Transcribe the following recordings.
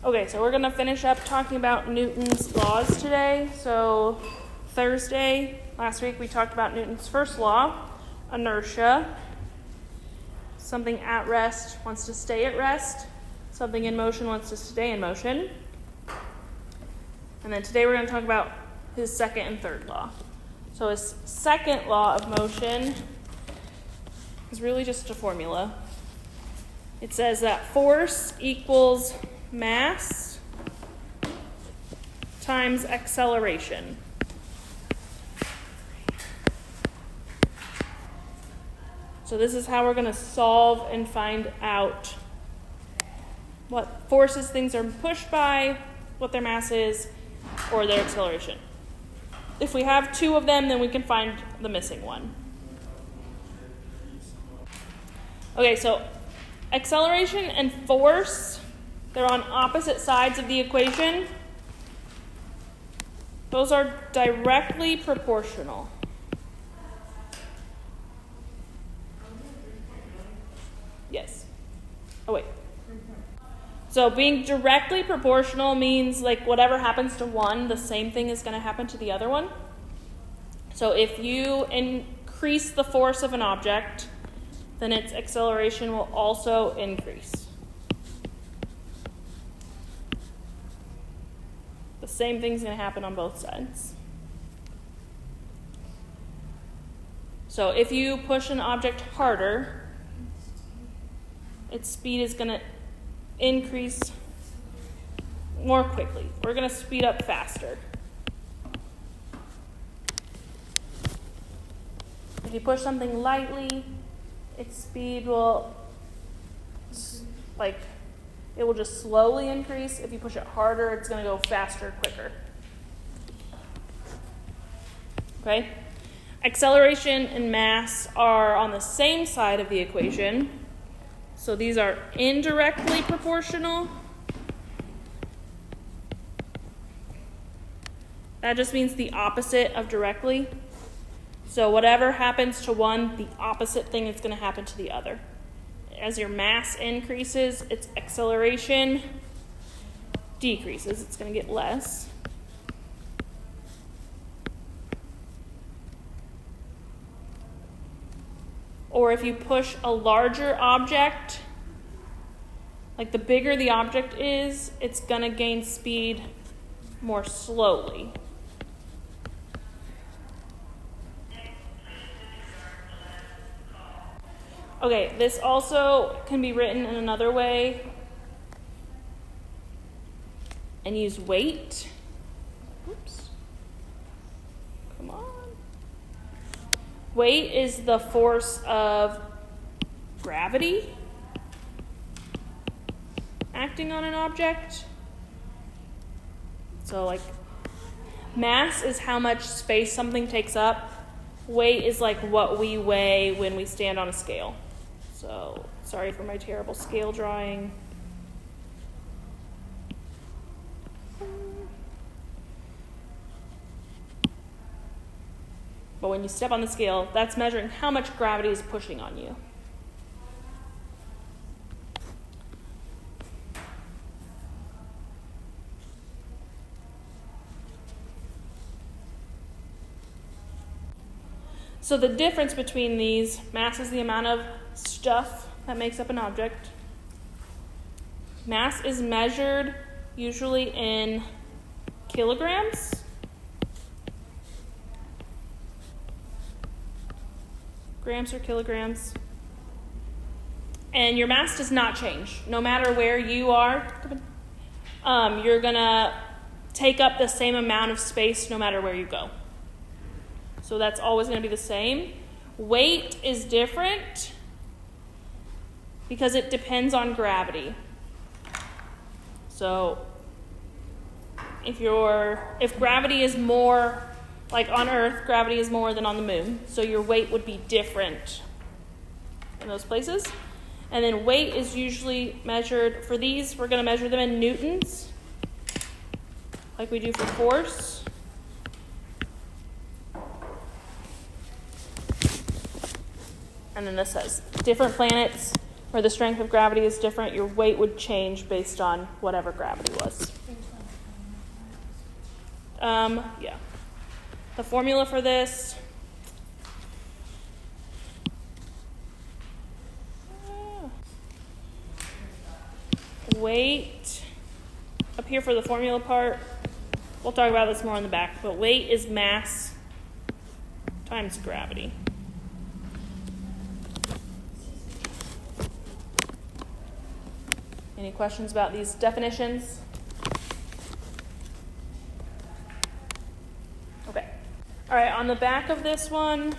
Okay, so we're going to finish up talking about Newton's laws today. So Thursday, last week, we talked about Newton's first law, inertia. Something at rest wants to stay at rest. Something in motion wants to stay in motion. And then today we're going to talk about his second and third law. So his second law of motion is really just a formula. It says that force equals mass times acceleration. So this is how we're going to solve and find out what forces things are pushed by, what their mass is, or their acceleration. If we have two of them, then we can find the missing one. Okay, so acceleration and force, they're on opposite sides of the equation. Those are directly proportional. Yes. Oh, wait. So being directly proportional means like whatever happens to one, the same thing is going to happen to the other one. So if you increase the force of an object, then its acceleration will also increase. The same thing's going to happen on both sides. So if you push an object harder, its speed is going to increase more quickly. We're going to speed up faster. If you push something lightly, its speed will, it will just slowly increase. If you push it harder, it's going to go faster, quicker. Okay? Acceleration and mass are on the same side of the equation. So these are indirectly proportional. That just means the opposite of directly. So whatever happens to one, the opposite thing is going to happen to the other. As your mass increases, its acceleration decreases. It's going to get less. Or if you push a larger object, like the bigger the object is, it's going to gain speed more slowly. Okay, this also can be written in another way and use weight. Oops. Come on. Weight is the force of gravity acting on an object. So mass is how much space something takes up. Weight is like what we weigh when we stand on a scale. So sorry for my terrible scale drawing. But when you step on the scale, that's measuring how much gravity is pushing on you. So the difference between these, mass is the amount of stuff that makes up an object. Mass is measured usually in kilograms. Grams or kilograms. And your mass does not change. No matter where you are, you're going to take up the same amount of space no matter where you go. So that's always going to be the same. Weight is different because it depends on gravity. So if gravity is more, like on Earth, gravity is more than on the moon. So your weight would be different in those places. And then weight is usually measured, for these, we're going to measure them in newtons, like we do for force. And then this says different planets where the strength of gravity is different, your weight would change based on whatever gravity was. Yeah. The formula for this, weight, up here for the formula part, we'll talk about this more on the back, but weight is mass times gravity. Any questions about these definitions? Okay. All right, on the back of this one,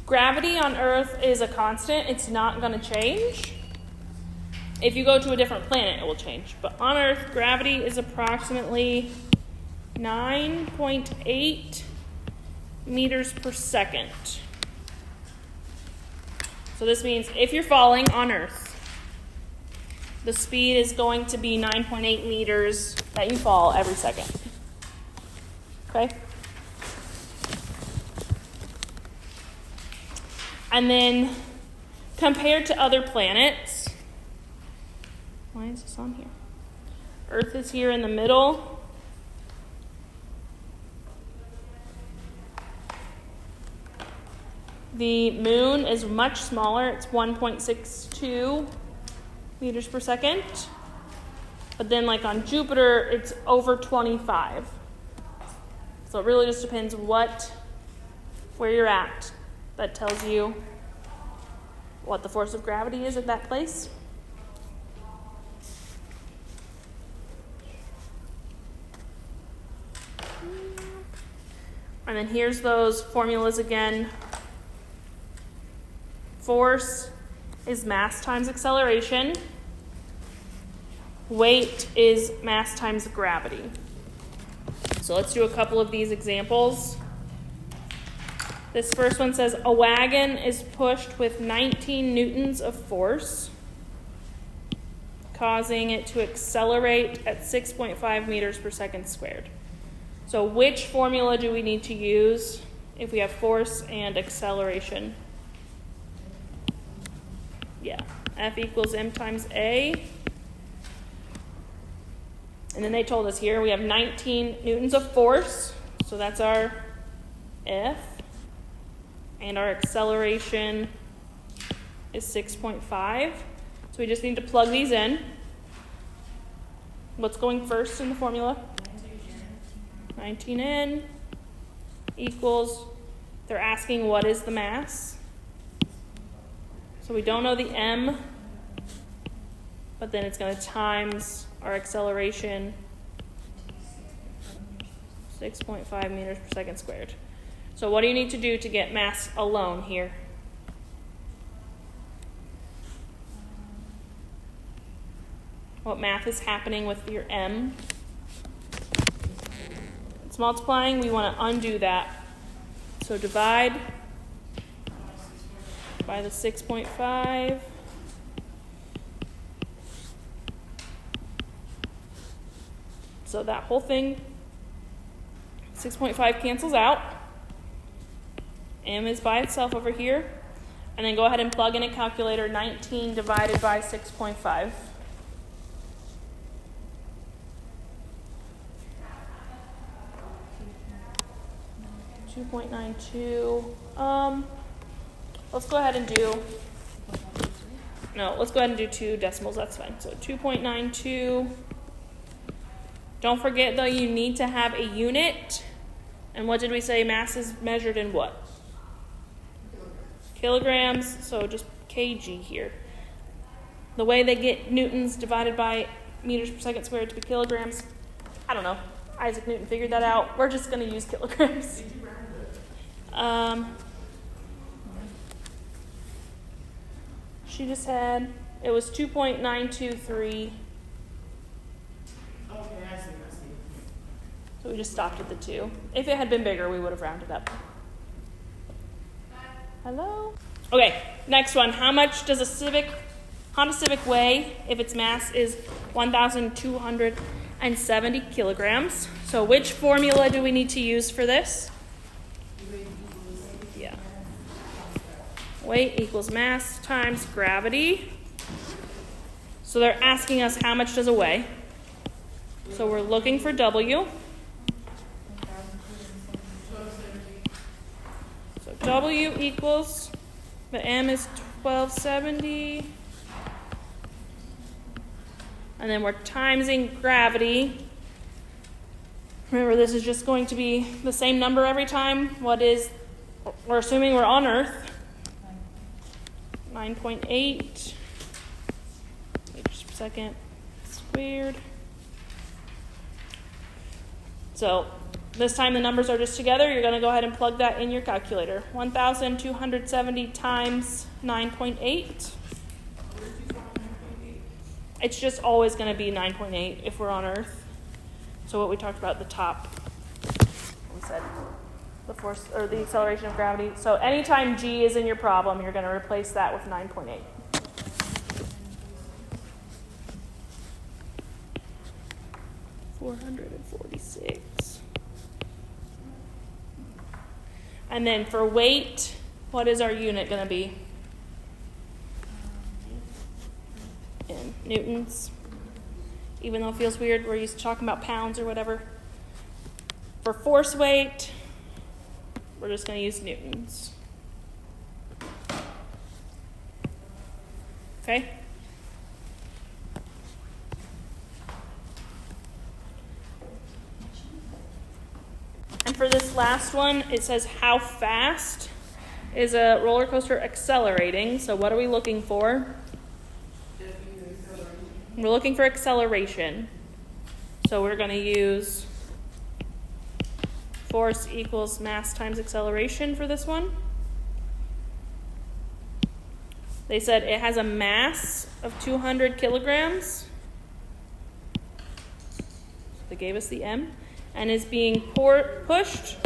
gravity on Earth is a constant. It's not going to change. If you go to a different planet, it will change. But on Earth, gravity is approximately 9.8 meters per second. So this means if you're falling on Earth, the speed is going to be 9.8 meters that you fall every second. Okay? And then compared to other planets, why is this on here? Earth is here in the middle. The moon is much smaller. It's 1.62 meters per second. But then like on Jupiter, it's over 25. So it really just depends where you're at. That tells you what the force of gravity is at that place. And then here's those formulas again. Force is mass times acceleration. Weight is mass times gravity. So let's do a couple of these examples. This first one says a wagon is pushed with 19 newtons of force, causing it to accelerate at 6.5 meters per second squared. So which formula do we need to use if we have force and acceleration? Yeah, F equals m times a. And then they told us here we have 19 newtons of force, so that's our F. And our acceleration is 6.5. So we just need to plug these in. What's going first in the formula? 19N equals, they're asking what is the mass. So we don't know the M, but then it's going to times our acceleration, 6.5 meters per second squared. So what do you need to do to get mass alone here? What math is happening with your M? It's multiplying. We want to undo that. So divide by the 6.5. So that whole thing, 6.5 cancels out. M is by itself over here. And then go ahead and plug in a calculator, 19 divided by 6.5. 2.92. Let's go ahead and do, let's go ahead and do 2 decimals, that's fine. So 2.92. Don't forget though, you need to have a unit. And what did we say mass is measured in what? Kilograms, so just kg here. The way they get newtons divided by meters per second squared to be kilograms, I don't know. Isaac Newton figured that out. We're just going to use kilograms. She just had, it was 2.923. So we just stopped at the 2. If it had been bigger, we would have rounded up. Hello? Okay, next one. How much does a Honda Civic weigh if its mass is 1,270 kilograms? So which formula do we need to use for this? weight equals mass times gravity. So they're asking us how much does it weigh. So we're looking for W. So W equals, the M is 1270. And then we're timesing gravity. Remember, this is just going to be the same number every time. We're assuming we're on Earth. 9.8. Wait just a second. Squared. So this time the numbers are just together. You're going to go ahead and plug that in your calculator. 1,270 times 9.8. It's just always going to be 9.8 if we're on Earth. So what we talked about at the top, we said the force or the acceleration of gravity. So anytime G is in your problem, you're going to replace that with 9.8. $446. And then for weight, what is our unit going to be? In newtons. Even though it feels weird, we're used to talking about pounds or whatever. For force weight, we're just going to use newtons. Okay? And for this last one, it says how fast is a roller coaster accelerating. So what are we looking for? We're looking for acceleration. So we're going to use force equals mass times acceleration for this one. They said it has a mass of 200 kilograms. They gave us the M. And is being pushed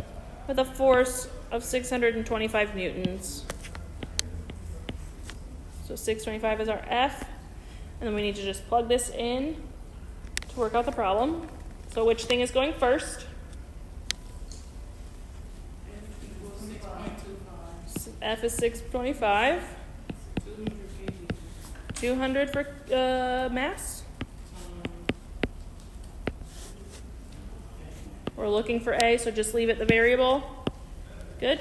with a force of 625 newtons. So 625 is our F. And then we need to just plug this in to work out the problem. So which thing is going first? F is 625. 200 for mass. We're looking for A, so just leave it the variable. Good?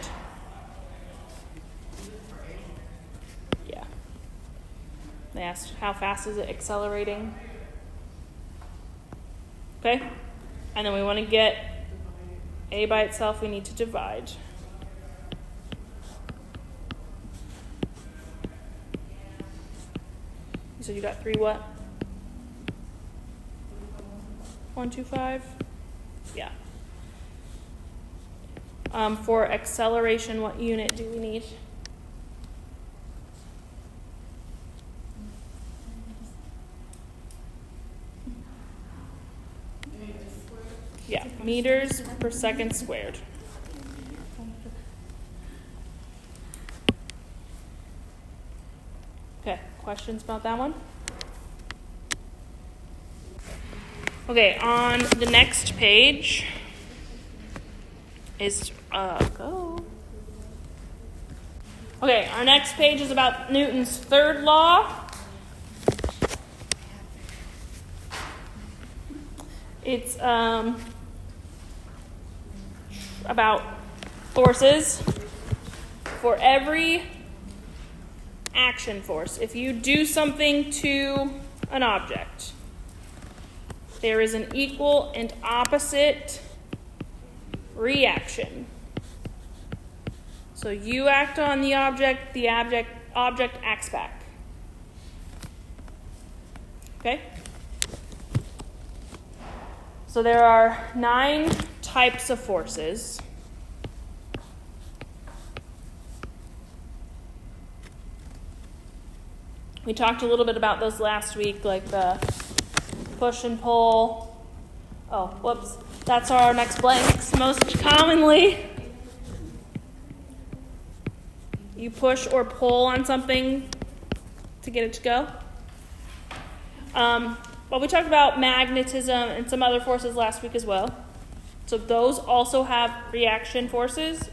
Yeah. They asked how fast is it accelerating. Okay? And then we want to get A by itself, we need to divide. You said you got 3 what? 125? Yeah. For acceleration, what unit do we need? Yeah, meters per second squared. Okay, questions about that one? Okay, on the next page is Okay, our next page is about Newton's third law. It's about forces. For every action force, if you do something to an object, there is an equal and opposite reaction. So you act on the object acts back. Okay? So there are 9 types of forces. We talked a little bit about those last week, like the push and pull. Oh, whoops. That's our next blanks. Most commonly, you push or pull on something to get it to go. But we talked about magnetism and some other forces last week as well. So those also have reaction forces.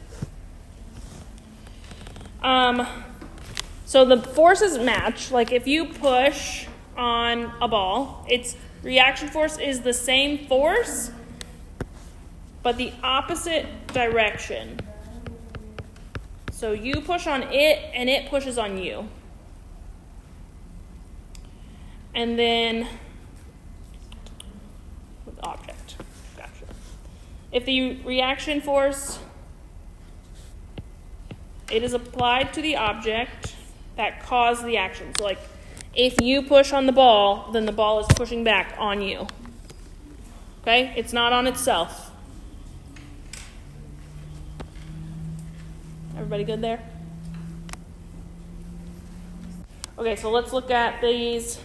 So the forces match. Like if you push on a ball, its reaction force is the same force, but the opposite direction. So you push on it, and it pushes on you. And then, with object, gotcha. If the reaction force, it is applied to the object that caused the action. So like, if you push on the ball, then the ball is pushing back on you. Okay? It's not on itself. Everybody good there? Okay, so let's look at these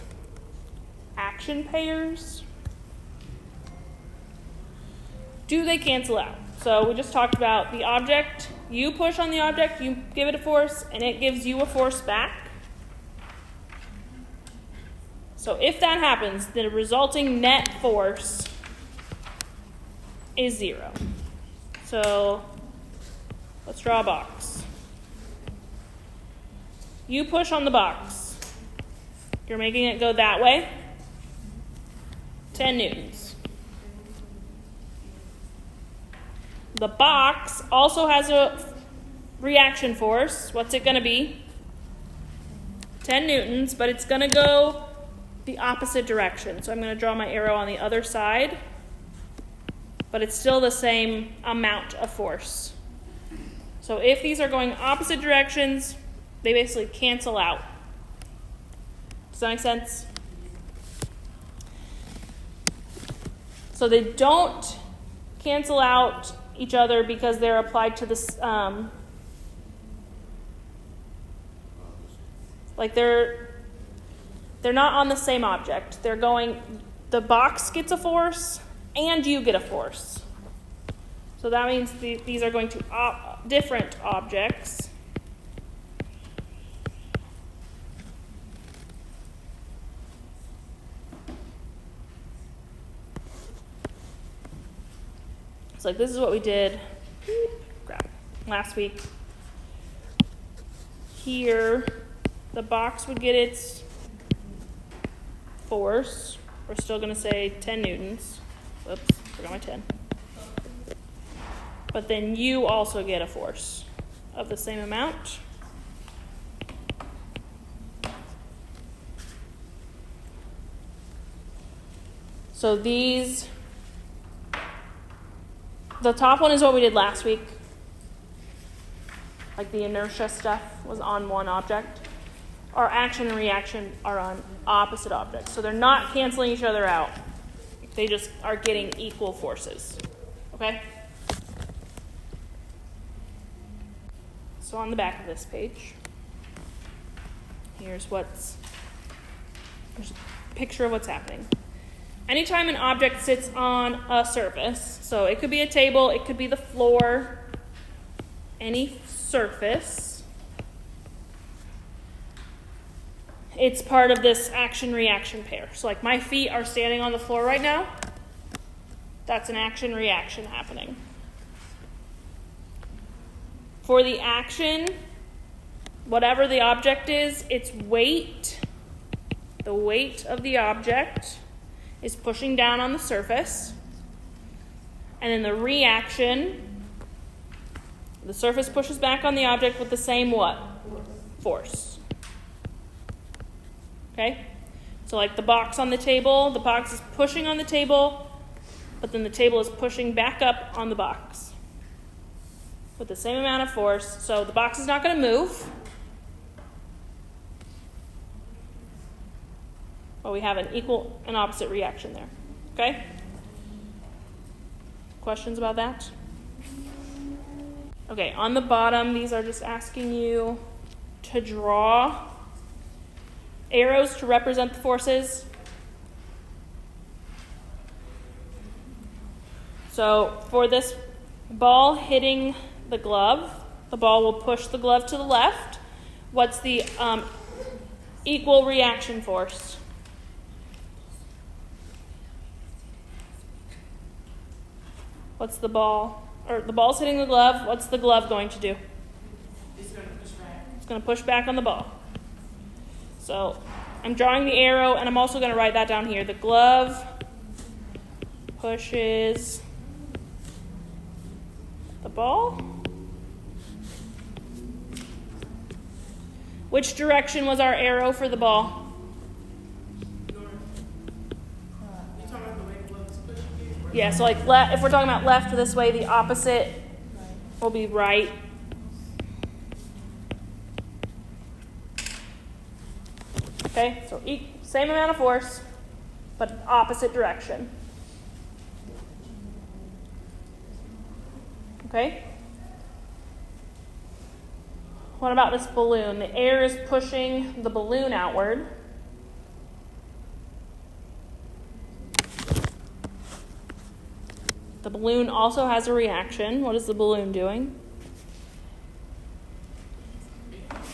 action pairs. Do they cancel out? So we just talked about the object. You push on the object, you give it a force, and it gives you a force back. So if that happens, the resulting net force is 0. So let's draw a box. You push on the box. You're making it go that way. 10 newtons. The box also has a reaction force. What's it going to be? 10 newtons, but it's going to go the opposite direction. So I'm going to draw my arrow on the other side, but it's still the same amount of force. So if these are going opposite directions, they basically cancel out. Does that make sense? So they don't cancel out each other because they're applied to this, like they're not on the same object. They're going, the box gets a force and you get a force. So that means these are going to different objects. So like this is what we did last week. Here, the box would get its force. We're still going to say 10 newtons. Whoops, forgot my 10. But then you also get a force of the same amount. So these, the top one is what we did last week. Like the inertia stuff was on one object. Our action and reaction are on opposite objects. So they're not canceling each other out. They just are getting equal forces. Okay? So on the back of this page, there's a picture of what's happening. Anytime an object sits on a surface, so it could be a table, it could be the floor, any surface, it's part of this action-reaction pair. So like my feet are standing on the floor right now, that's an action-reaction happening. For the action, whatever the object is, its weight, the weight of the object is pushing down on the surface. And then the reaction, the surface pushes back on the object with the same what? Force. Okay? So like the box on the table, the box is pushing on the table, but then the table is pushing back up on the box with the same amount of force. So the box is not going to move. But we have an equal and opposite reaction there. Okay? Questions about that? Okay, on the bottom, these are just asking you to draw arrows to represent the forces. So for this ball hitting the glove, the ball will push the glove to the left. What's the equal reaction force? What's the ball, or the ball's hitting the glove, what's the glove going to do? It's going to push back. It's going to push back on the ball. So I'm drawing the arrow, and I'm also going to write that down here. The glove pushes the ball. Which direction was our arrow for the ball? Yeah, so like if we're talking about left this way, the opposite will be right. Okay, so same amount of force, but opposite direction. Okay? What about this balloon? The air is pushing the balloon outward. The balloon also has a reaction. What is the balloon doing?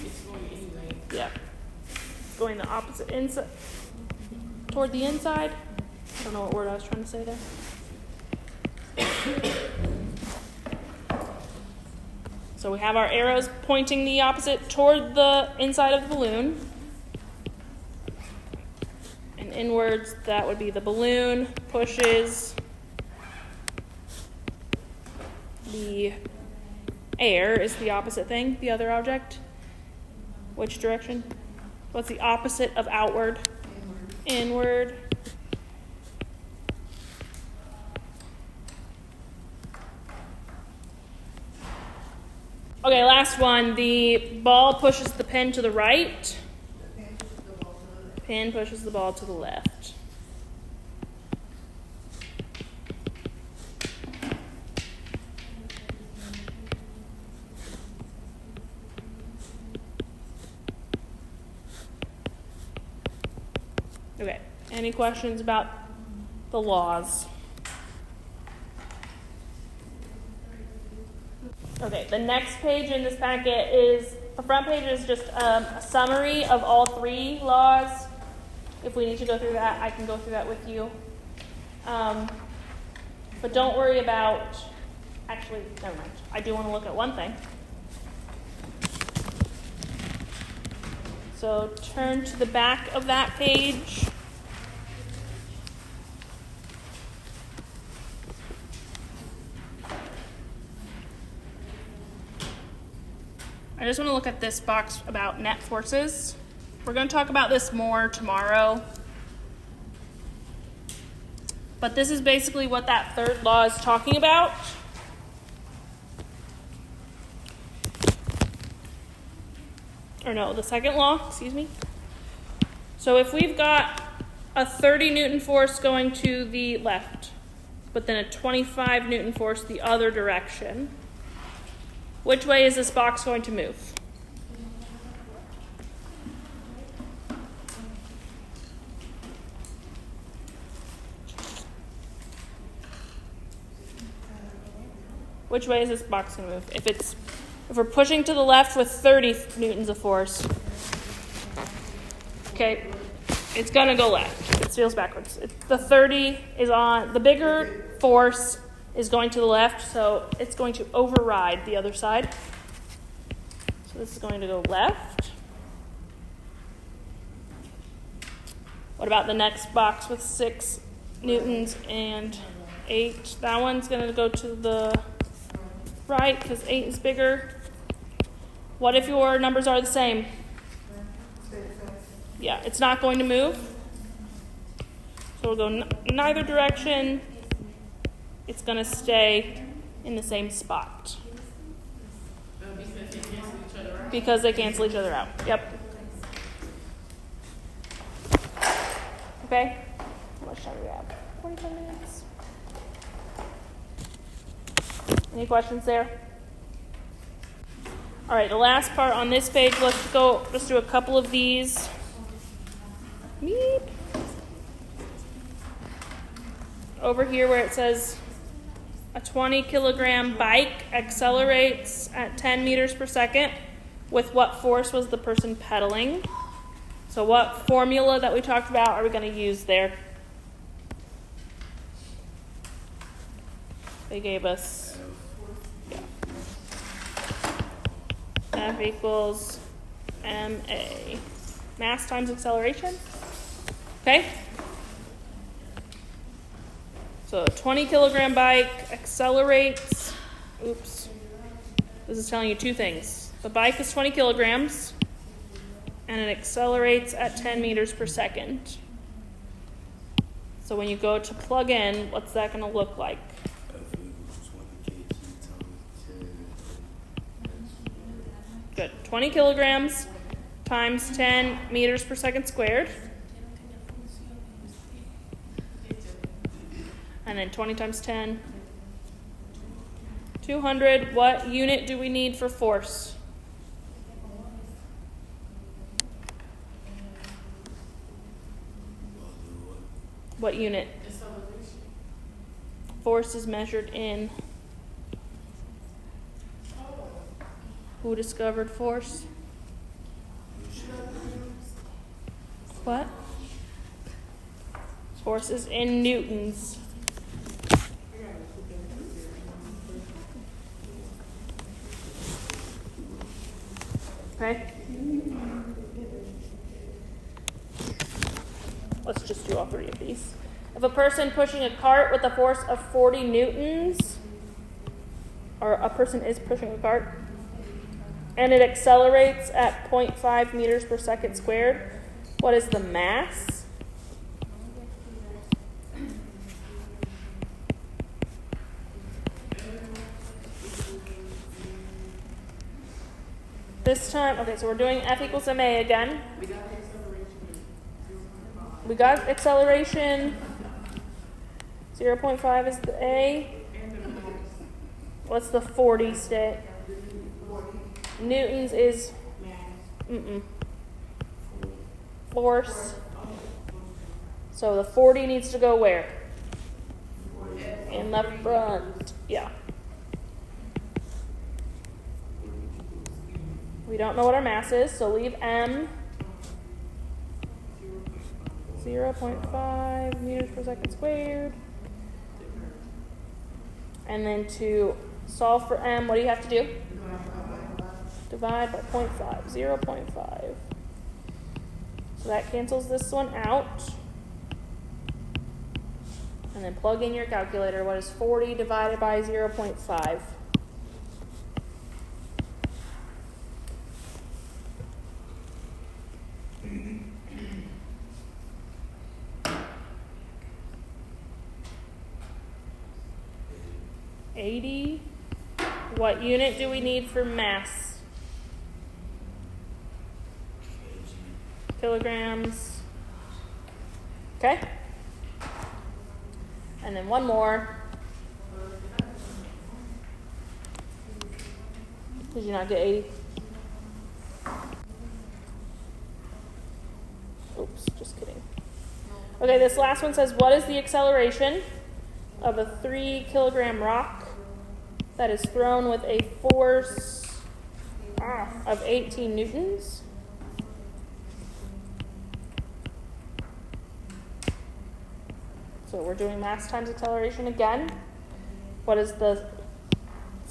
It's going anyway. Yeah. Going the opposite inside, toward the inside. I don't know what word I was trying to say there. So we have our arrows pointing the opposite toward the inside of the balloon. And inwards, that would be the balloon pushes the air is the opposite thing, the other object. Which direction? What's the opposite of outward? Inward. Okay, last one. The ball pushes the pin to the right. Pin pushes the ball to the left. Okay, any questions about the laws? Okay, the next page in this packet is, the front page is just a summary of all three laws. If we need to go through that, I can go through that with you. But don't worry about, actually, never mind. I do want to look at one thing. So turn to the back of that page. I just want to look at this box about net forces. We're going to talk about this more tomorrow. But this is basically what that third law is talking about. Or no, the second law, excuse me. So if we've got a 30 Newton force going to the left, but then a 25 Newton force the other direction, which way is this box going to move? Which way is this box going to move? If we're pushing to the left with 30 newtons of force, okay, it's going to go left. It feels backwards. The 30 is on, the bigger force is going to the left, so it's going to override the other side. So this is going to go left. What about the next box with 6 newtons and 8? That one's going to go to the right because 8 is bigger. What if your numbers are the same? Yeah, it's not going to move. So we'll go neither direction. It's going to stay in the same spot. Because they cancel each other out. Yep. Okay. How much time do we have? 45 minutes. Any questions there? All right, the last part on this page, let's do a couple of these. Beep. Over here where it says a 20 kilogram bike accelerates at 10 meters per second, with what force was the person pedaling? So what formula that we talked about are we going to use there? They gave us F equals MA. Mass times acceleration. Okay? So a 20 kilogram bike accelerates. Oops. This is telling you two things. The bike is 20 kilograms, and it accelerates at 10 meters per second. So when you go to plug in, what's that going to look like? Good. 20 kilograms times 10 meters per second squared. And then 20 times 10. 200. What unit do we need for force? What unit? Force is measured in. Who discovered force? What? Force is in newtons. Okay? Let's just do all three of these. If a person pushing a cart with a force of 40 newtons, or a person is pushing a cart, and it accelerates at 0.5 meters per second squared, what is the mass? This time, okay, so we're doing F equals ma again. We got acceleration. 0.5 is the A. What's the 40 stay? Newtons is force. So the 40 needs to go where? In the front. Yeah. We don't know what our mass is, so leave m. 0.5 meters per second squared. And then to solve for m, what do you have to do? Divide by 0.5. 0.5. So that cancels this one out. And then plug in your calculator. What is 40 divided by 0.5? $80. What unit do we need for mass? Kilograms. Okay? And then one more. Did you not get 80? Oops, just kidding. Okay, this last one says, what is the acceleration of a 3 kilogram rock that is thrown with a force of 18 newtons? So we're doing mass times acceleration again. What is the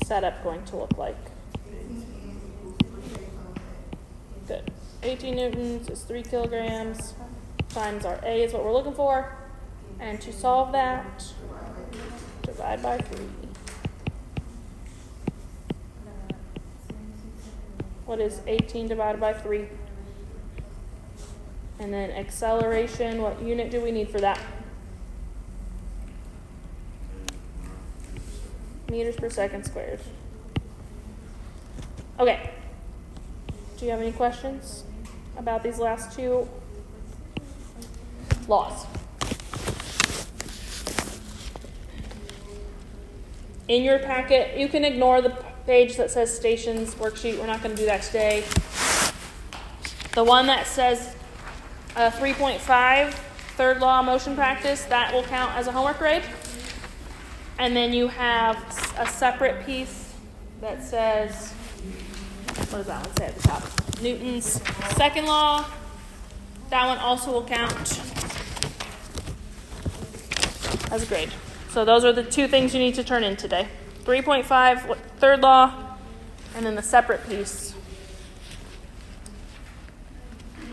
setup going to look like? Good. 18 newtons is 3 kilograms times our A is what we're looking for. And to solve that, divide by 3. What is 18 divided by 3? And then acceleration, what unit do we need for that? Meters per second squared. Okay. Do you have any questions about these last two laws? In your packet, you can ignore the page that says stations worksheet. We're not going to do that today. The one that says 3.5, third law motion practice, that will count as a homework grade. And then you have a separate piece that says, what does that one say at the top? Newton's second law. That one also will count as a grade. So those are the two things you need to turn in today. 3.5, third law, and then the separate piece